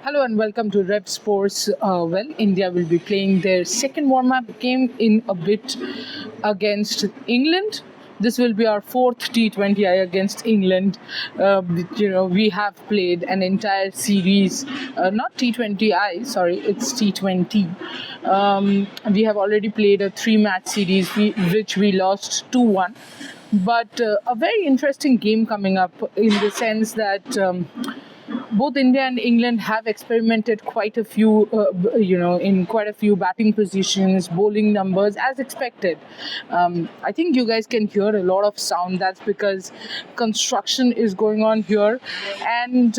Hello and welcome to Rep Sports. India will be playing their second warm-up game in a bit against England. This will be our fourth T20I against England. We have played an entire series, not T20I, sorry, it's T20. We have already played a three-match series, which we lost 2-1. But a very interesting game coming up in the sense that both India and England have experimented quite a few, in quite a few batting positions, bowling numbers, as expected. I think you guys can hear a lot of sound. That's because construction is going on here. And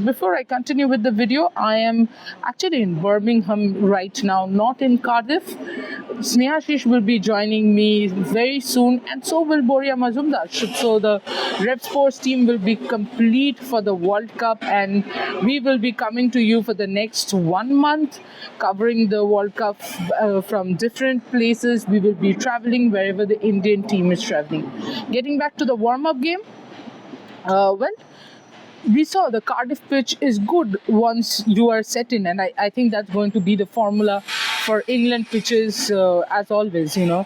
before I continue with the video, I am actually in Birmingham right now, not in Cardiff. Snehashish will be joining me very soon, and so will Boria Mazumdar. So the Rep Sports team will be complete for the World Cup, and we will be coming to you for the next 1 month, covering the World Cup from different places. We will be traveling wherever the Indian team is traveling. Getting back to the warm-up game, we saw the Cardiff pitch is good once you are set in, and I think that's going to be the formula for England pitches as always, and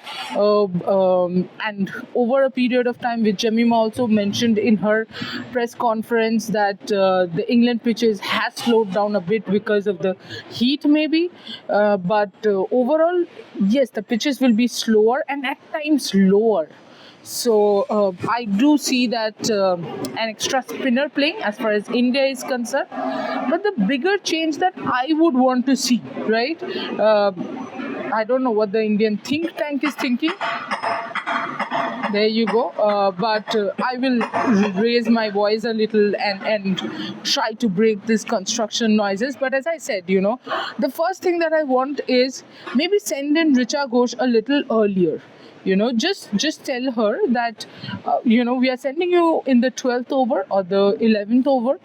over a period of time, which Jamima also mentioned in her press conference, that the England pitches has slowed down a bit because of the heat maybe, but overall, yes, the pitches will be slower and at times lower. So I do see that an extra spinner playing as far as India is concerned. But the bigger change that I would want to see, right? I don't know what the Indian think tank is thinking. There you go. But I will raise my voice a little and try to break this construction noises. But as I said, the first thing that I want is maybe send in Richa Ghosh a little earlier. Just tell her that, we are sending you in the 12th over or the 11th over.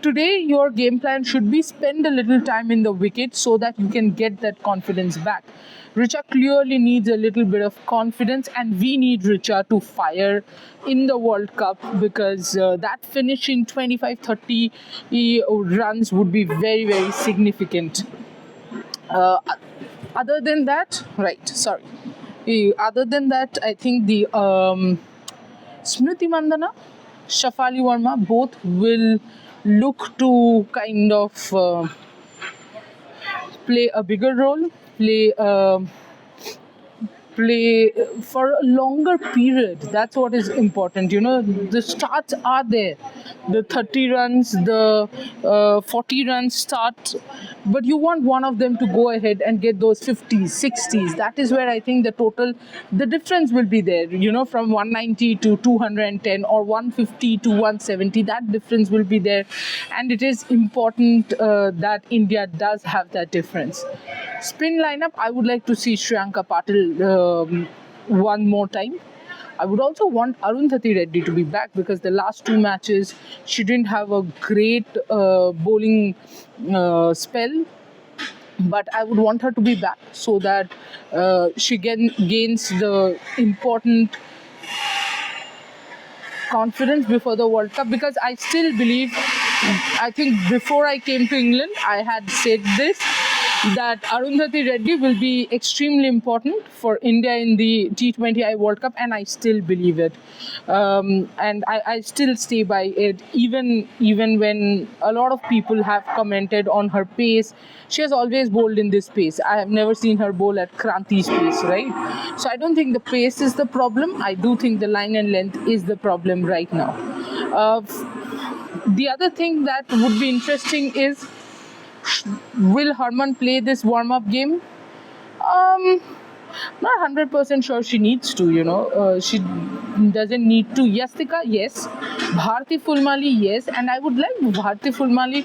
Today, your game plan should be spend a little time in the wicket so that you can get that confidence back. Richa clearly needs a little bit of confidence, and we need Richa to fire in the World Cup because that finish in 25-30 runs would be very, very significant. Other than that, I think the Smriti Mandana, Shafali Verma, both will look to kind of play a bigger role, play for a longer period. That's what is important. The starts are there. The 30 runs, the 40 runs start. But you want one of them to go ahead and get those 50s, 60s. That is where I think the difference will be there. From 190 to 210 or 150 to 170. That difference will be there. And it is important that India does have that difference. Spin lineup, I would like to see Shriyanka Patil one more time. I would also want Arundhati Reddy to be back because the last two matches she didn't have a great bowling spell. But I would want her to be back so that she gains the important confidence before the World Cup, because I still believe, I think before I came to England, I had said this, that Arundhati Reddy will be extremely important for India in the T20I World Cup, and I still believe it. And I still stay by it, even when a lot of people have commented on her pace. She has always bowled in this pace. I have never seen her bowl at Kranti's pace, right? So I don't think the pace is the problem. I do think the line and length is the problem right now. The other thing that would be interesting is, will Harman play this warm-up game? Not 100% sure she needs to, she doesn't need to. Yastika, yes. Bharti Fulmali, yes. And I would like Bharti Fulmali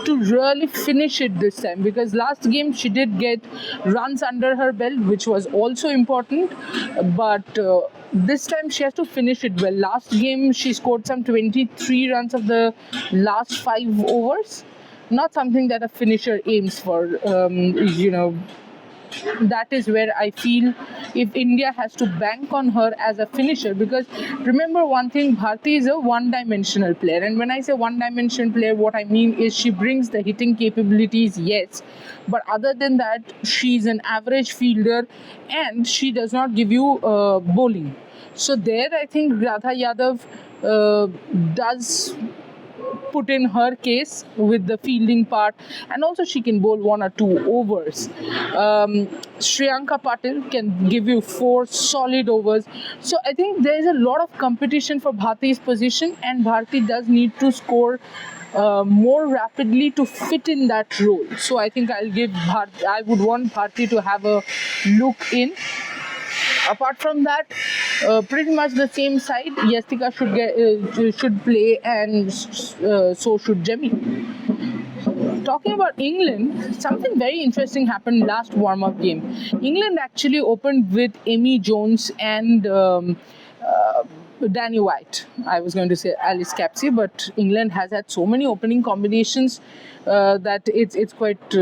to really finish it this time, because last game she did get runs under her belt, which was also important. But this time she has to finish it well. Last game she scored some 23 runs of the last 5 overs. Not something that a finisher aims for, that is where I feel if India has to bank on her as a finisher, because remember one thing, Bharti is a one-dimensional player, and when I say one-dimensional player, what I mean is she brings the hitting capabilities, yes, but other than that, she's an average fielder, and she does not give you bowling. So there, I think Radha Yadav does put in her case with the fielding part, and also she can bowl 1 or 2 overs. Shriyanka Patil can give you 4 solid overs. So I think there is a lot of competition for Bharti's position, and Bharti does need to score more rapidly to fit in that role. So I think I would want Bharti to have a look in. Apart from that, pretty much the same side. Yastika should play, and so should Jemmy. Talking about England, something very interesting happened last warm-up game. England actually opened with Amy Jones and Danny White. I was going to say Alice Capsey, but England has had so many opening combinations that it's quite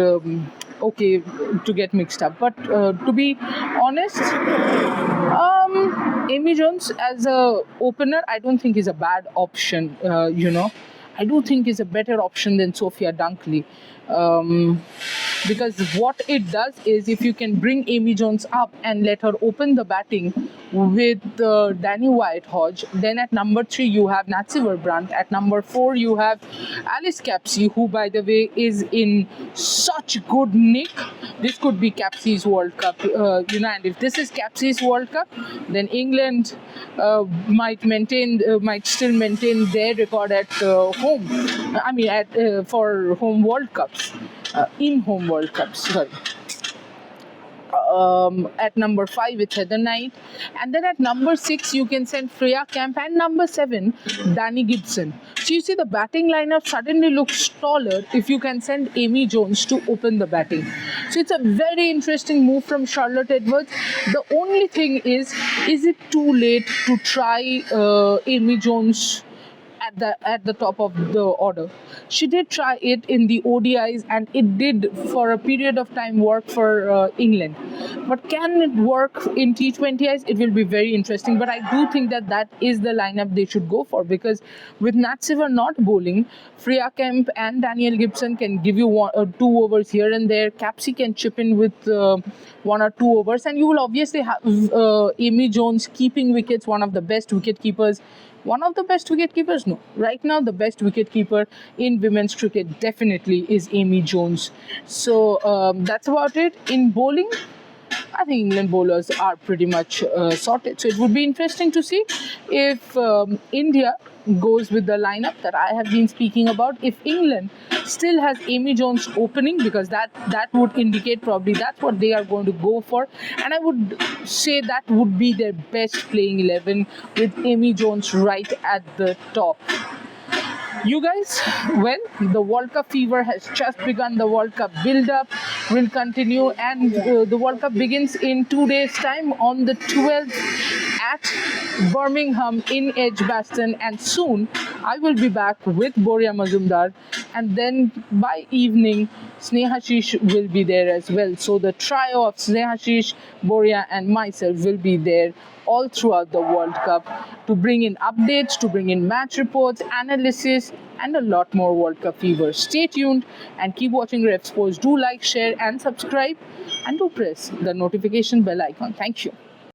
okay to get mixed up. But to be honest, Amy Jones as a opener, I don't think is a bad option. I do think is a better option than Sophia Dunkley. Because what it does is, if you can bring Amy Jones up and let her open the batting with Danny White-Hodge, then at number 3 you have Natsivar Brandt, at number 4 you have Alice Capsey, who by the way is in such good nick. This could be Capsey's World Cup, and if this is Capsey's World Cup, then England might still maintain their record at home. For home World Cups. In-home World Cups, sorry. At number 5 it's Heather Knight, and then at number 6 you can send Freya Kemp, and number 7 Danny Gibson. So you see the batting lineup suddenly looks taller if you can send Amy Jones to open the batting. So it's a very interesting move from Charlotte Edwards. The only thing is it too late to try Amy Jones at the top of the order? She did try it in the ODIs, and it did for a period of time work for England. But can it work in T20Is? It will be very interesting. But I do think that is the lineup they should go for, because with Natsivar not bowling, Freya Kemp and Daniel Gibson can give you 1 or 2 overs here and there. Capsey can chip in with 1 or 2 overs, and you will obviously have Amy Jones keeping wickets, one of the best wicket keepers. One of the best wicketkeepers? No. Right now, the best wicketkeeper in women's cricket definitely is Amy Jones. So that's about it. In bowling, I think England bowlers are pretty much sorted. So it would be interesting to see if India goes with the lineup that I have been speaking about. If England still has Amy Jones opening, because that would indicate probably that's what they are going to go for, and I would say that would be their best playing 11, with Amy Jones right at the top. You guys, well, the World Cup fever has just begun. The World Cup build-up will continue, and the World Cup begins in 2 days' time on the 12th at Birmingham in Edgbaston, and soon I will be back with Boria Mazumdar, and then by evening Snehashish will be there as well. So the trio of Snehashish, Boria and myself will be there all throughout the World Cup to bring in updates, to bring in match reports, analysis, and a lot more World Cup fever. Stay tuned and keep watching Ref Sports. Do like, share and subscribe, and do press the notification bell icon. Thank you.